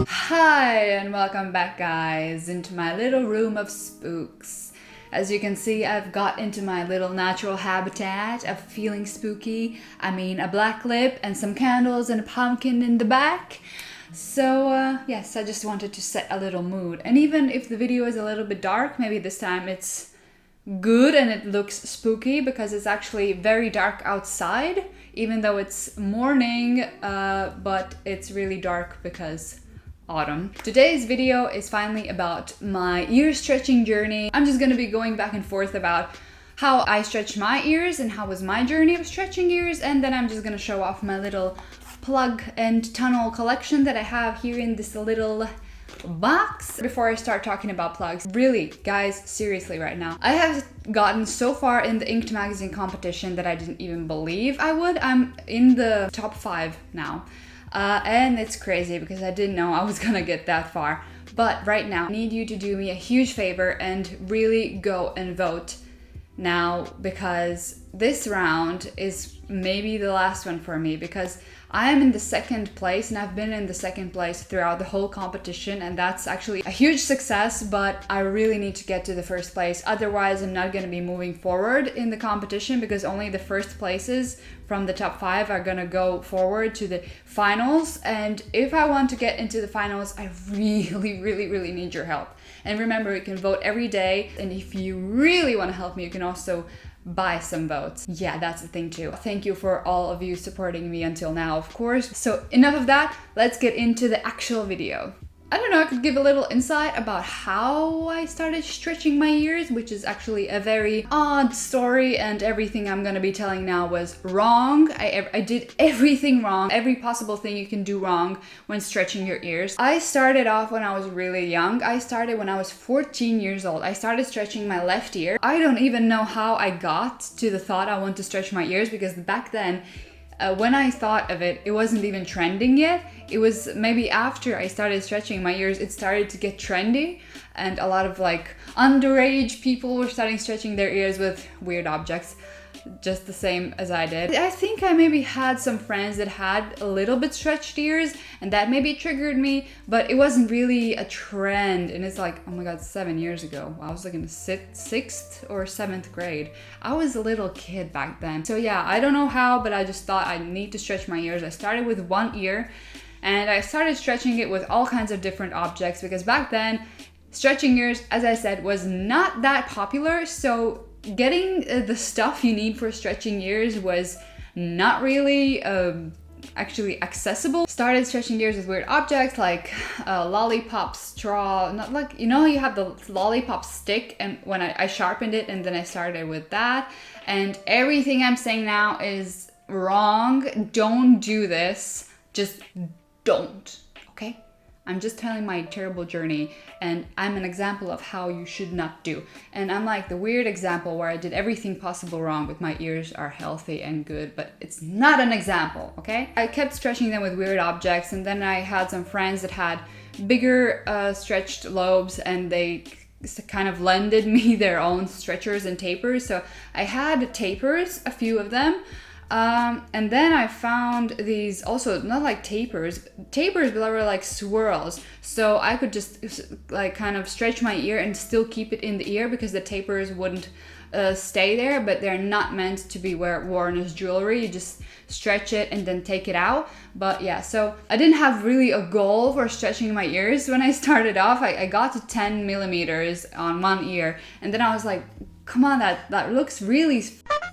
Hi and welcome back guys into my little room of spooks. As you can see, I've got into my little natural habitat of feeling spooky. I mean, a black lip and some candles and a pumpkin in the back. So yes, I just wanted to set a little mood. And even if the video is a little bit dark, maybe this time it's good and it looks spooky because it's actually very dark outside, even though it's morning, but it's really dark because autumn. Today's video is finally about my ear stretching journey. I'm just gonna be going back and forth about how I stretch my ears and how was my journey of stretching ears, and then I'm just gonna show off my little plug and tunnel collection that I have here in this little box. Before I start talking about plugs, really guys, seriously right now, I have gotten so far in the Inked magazine competition that I didn't even believe I would. I'm in the top 5 now. And it's crazy because I didn't know I was gonna get that far. But right now, I need you to do me a huge favor and really go and vote now, because this round is maybe the last one for me, because I am in the second place and I've been in the second place throughout the whole competition, and that's actually a huge success, but I really need to get to the first place. Otherwise, I'm not going to be moving forward in the competition, because only the first places from the top 5 are going to go forward to the finals. And if I want to get into the finals, I really need your help. And remember, you can vote every day. And if you really want to help me, you can also buy some votes. Yeah, that's the thing too. Thank you for all of you supporting me until now, of course. So enough of that, let's get into the actual video. I don't know, I could give a little insight about how I started stretching my ears, which is actually a very odd story, and everything I'm gonna be telling now was wrong. I did everything wrong, every possible thing you can do wrong when stretching your ears. I started off when I was really young. I started when I was 14 years old. I started stretching my left ear. I don't even know how I got to the thought I want to stretch my ears, because back then, when I thought of it, it wasn't even trending yet. It was maybe after I started stretching my ears, it started to get trendy, and a lot of like underage people were starting stretching their ears with weird objects, just the same as I did. I think I maybe had some friends that had a little bit stretched ears, and that maybe triggered me, but it wasn't really a trend. And it's like, oh my god, 7 years ago. I was like in the 6th or 7th grade. I was a little kid back then. So yeah, I don't know how, but I just thought I need to stretch my ears. I started with one ear, and I started stretching it with all kinds of different objects, because back then, stretching ears, as I said, was not that popular. So getting the stuff you need for stretching ears was not really actually accessible. Started stretching ears with weird objects like lollipop straw, not like, you know, you have the lollipop stick, and when I sharpened it, and then I started with that. And everything I'm saying now is wrong. Don't do this. Just don't, okay? I'm just telling my terrible journey, and I'm an example of how you should not do. And I'm like the weird example where I did everything possible wrong, but my ears are healthy and good, but it's not an example, okay? I kept stretching them with weird objects, and then I had some friends that had bigger stretched lobes, and they kind of lended me their own stretchers and tapers. So I had tapers, a few of them. And then I found these also, not like tapers, but they were like swirls. So I could just like kind of stretch my ear and still keep it in the ear, because the tapers wouldn't stay there, but they're not meant to be worn as jewelry. You just stretch it and then take it out. But yeah, so I didn't have really a goal for stretching my ears when I started off. I got to 10 millimeters on one ear, and then I was like, come on, that looks really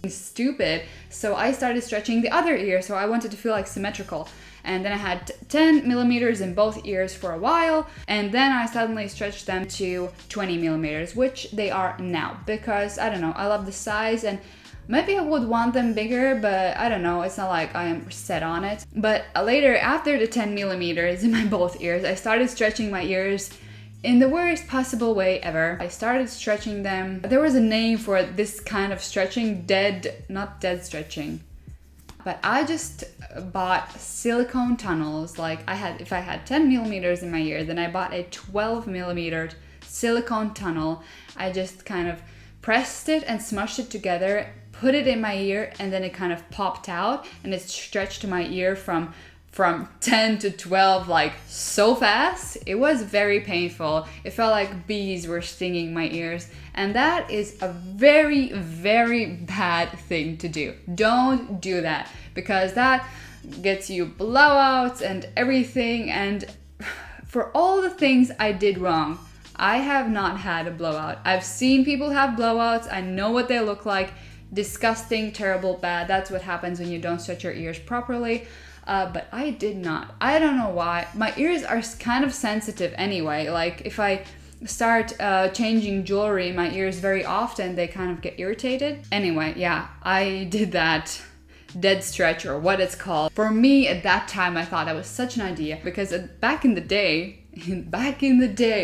stupid. So I started stretching the other ear, so I wanted to feel like symmetrical. And then I had 10 millimeters in both ears for a while, and then I suddenly stretched them to 20 millimeters, which they are now, because I don't know, I love the size, and maybe I would want them bigger, but I don't know, it's not like I am set on it. But later, after the 10 millimeters in my both ears, I started stretching my ears in the worst possible way ever. I started stretching them. There was a name for this kind of stretching, not dead stretching. But I just bought silicone tunnels. Like if I had 10 millimeters in my ear, then I bought a 12 millimeter silicone tunnel. I just kind of pressed it and smushed it together, put it in my ear, and then it kind of popped out, and it stretched my ear from from 10 to 12 like so fast. It was very painful. It felt like bees were stinging my ears, and that is a very, very bad thing to do. Don't do that, because that gets you blowouts and everything. And for all the things I did wrong, I have not had a blowout. I've seen people have blowouts. I know what they look like. Disgusting, terrible, bad. That's what happens when you don't stretch your ears properly. But I did not. I don't know why. My ears are kind of sensitive anyway. Like if I start changing jewelry in my ears very often, they kind of get irritated. Anyway, yeah, I did that dead stretch, or what it's called. For me at that time, I thought that was such an idea, because back in the day,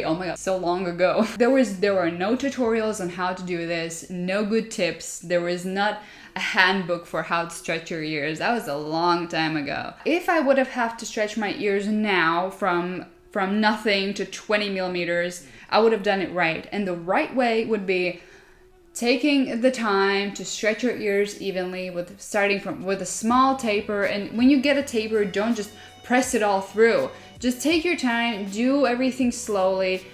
oh my god, so long ago, there were no tutorials on how to do this, no good tips. There was not a handbook for how to stretch your ears. That was a long time ago. If I would have to stretch my ears now from nothing to 20 millimeters, I would have done it right. And the right way would be taking the time to stretch your ears evenly, starting with a small taper. And when you get a taper, don't just press it all through. Just take your time, do everything slowly,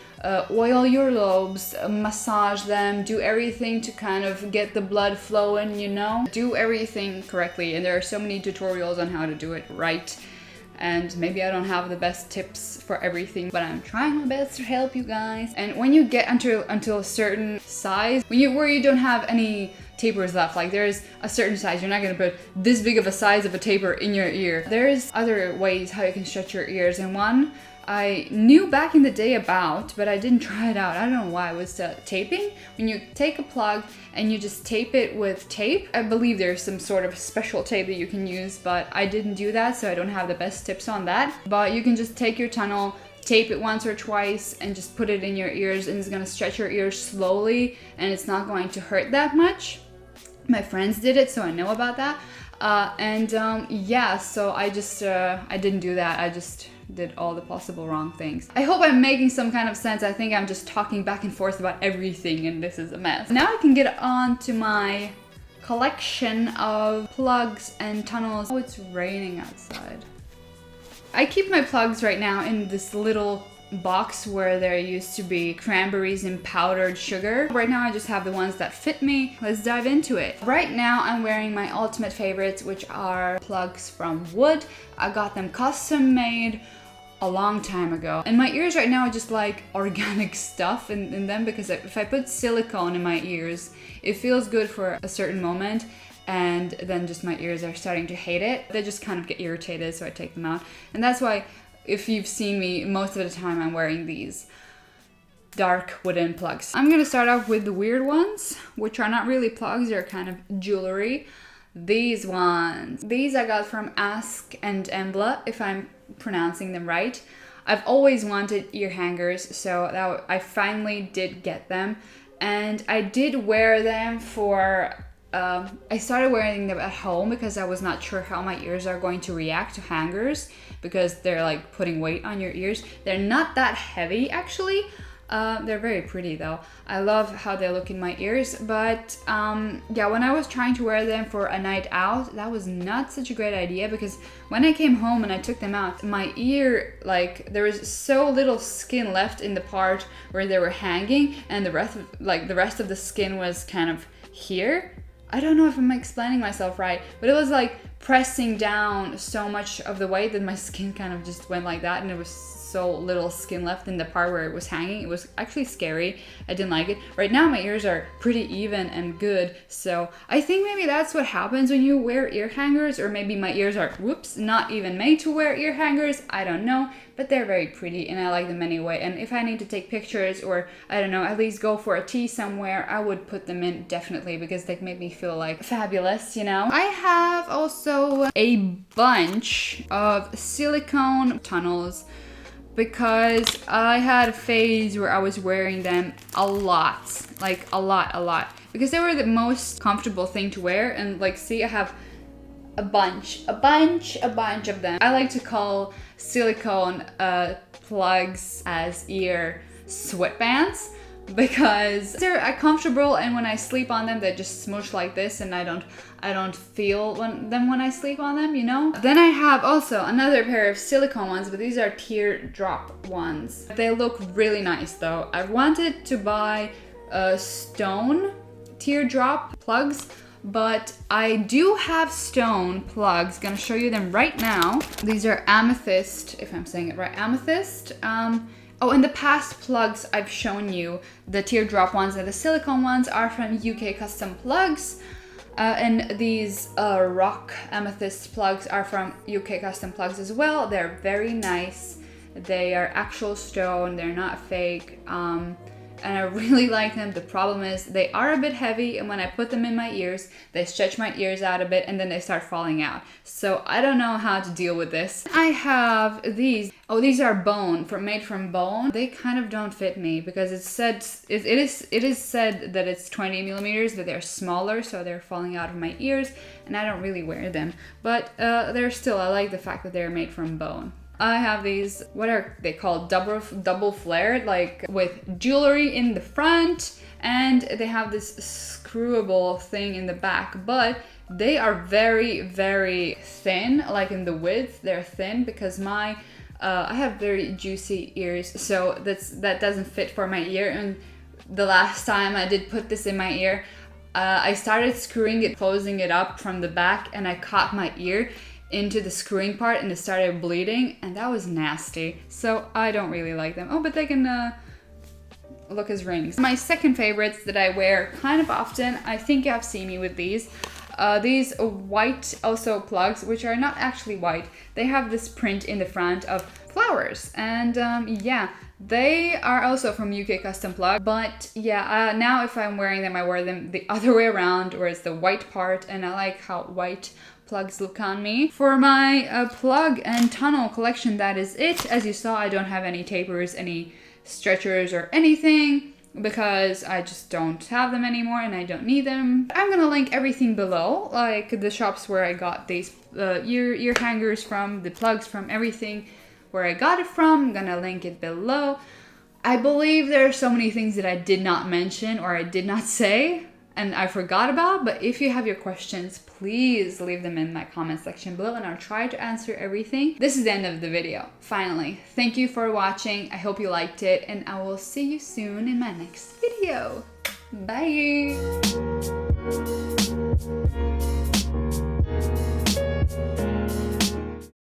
oil your lobes, massage them, do everything to kind of get the blood flowing, you know? Do everything correctly, and there are so many tutorials on how to do it right. And maybe I don't have the best tips for everything, but I'm trying my best to help you guys. And when you get until a certain size, where you don't have any tapers left, like there's a certain size, you're not gonna put this big of a size of a taper in your ear. There's other ways how you can stretch your ears, and one I knew back in the day about, but I didn't try it out. I don't know why. It was taping. When you take a plug and you just tape it with tape. I believe there's some sort of special tape that you can use, but I didn't do that, so I don't have the best tips on that. But you can just take your tunnel, tape it once or twice, and just put it in your ears, and it's gonna stretch your ears slowly, and it's not going to hurt that much. My friends did it, so I know about that. Yeah, so I didn't do that. I just did all the possible wrong things. I hope I'm making some kind of sense. I think I'm just talking back and forth about everything, and this is a mess. Now I can get on to my collection of plugs and tunnels. Oh, it's raining outside. I keep my plugs right now in this little box where there used to be cranberries and powdered sugar. Right now I just have the ones that fit me. Let's dive into it. Right now I'm wearing my ultimate favorites, which are plugs from wood. I got them custom made a long time ago. And my ears right now are just like organic stuff in them, because if I put silicone in my ears, it feels good for a certain moment, and then just my ears are starting to hate it. They just kind of get irritated, so I take them out. And that's why, if you've seen me, most of the time I'm wearing these dark wooden plugs. I'm gonna start off with the weird ones, which are not really plugs, they're kind of jewelry. These ones. These I got from Ask and Embla, if I'm pronouncing them right. I've always wanted ear hangers, so I finally did get them. And I did wear them for... I started wearing them at home because I was not sure how my ears are going to react to hangers, because they're like putting weight on your ears. They're not that heavy actually. They're very pretty though. I love how they look in my ears, but yeah, when I was trying to wear them for a night out, that was not such a great idea, because when I came home and I took them out, my ear, like there was so little skin left in the part where they were hanging, and the rest of the skin was kind of here. I don't know if I'm explaining myself right, but it was like pressing down so much of the weight that my skin kind of just went like that, and it was so little skin left in the part where it was hanging. It was actually scary. I didn't like it. Right now my ears are pretty even and good, so I think maybe that's what happens when you wear ear hangers, or maybe my ears are, not even made to wear ear hangers. I don't know, but they're very pretty and I like them anyway. And if I need to take pictures, or I don't know, at least go for a tea somewhere, I would put them in definitely, because they make me feel like fabulous, you know? I have also a bunch of silicone tunnels, because I had a phase where I was wearing them a lot, like a lot, because they were the most comfortable thing to wear. And like, see, I have a bunch of them. I like to call silicone plugs as ear sweatbands, because they're comfortable, and when I sleep on them they just smoosh like this, and I don't feel them when I sleep on them, you know. Then I have also another pair of silicone ones, but these are teardrop ones. They look really nice though. I wanted to buy stone teardrop plugs, but I do have stone plugs. Gonna show you them right now. These are amethyst, if I'm saying it right, amethyst. Oh, in the past plugs I've shown you, the teardrop ones and the silicone ones are from UK Custom Plugs. And these rock amethyst plugs are from UK Custom Plugs as well. They're very nice. They are actual stone, they're not fake. And I really like them. The problem is they are a bit heavy, and when I put them in my ears, they stretch my ears out a bit and then they start falling out. So I don't know how to deal with this. I have these. Oh, these are made from bone. They kind of don't fit me because it is said that it's 20 millimeters, but they're smaller, so they're falling out of my ears, and I don't really wear them. But I like the fact that they're made from bone. I have these, what are they called? Double flared, like with jewelry in the front, and they have this screwable thing in the back, but they are very, very thin, like in the width, they're thin because I have very juicy ears, so that doesn't fit for my ear. And the last time I did put this in my ear, I started closing it up from the back, and I caught my ear into the screwing part and it started bleeding, and that was nasty. So I don't really like them. Oh, but they can look as rings. My second favorites that I wear kind of often, I think you have seen me with these white also plugs, which are not actually white. They have this print in the front of flowers, and yeah, they are also from UK Custom Plug. But yeah, now if I'm wearing them, I wear them the other way around, where it's the white part, and I like how white plugs look on me. For my plug and tunnel collection, that is it. As you saw, I don't have any tapers, any stretchers or anything, because I just don't have them anymore and I don't need them. I'm gonna link everything below, like the shops where I got these ear hangers from, the plugs from, everything where I got it from. I'm gonna link it below. I believe there are so many things that I did not mention or I did not say and I forgot about, but if you have your questions, please leave them in my comment section below and I'll try to answer everything. This is the end of the video. Finally, thank you for watching. I hope you liked it, and I will see you soon in my next video. Bye!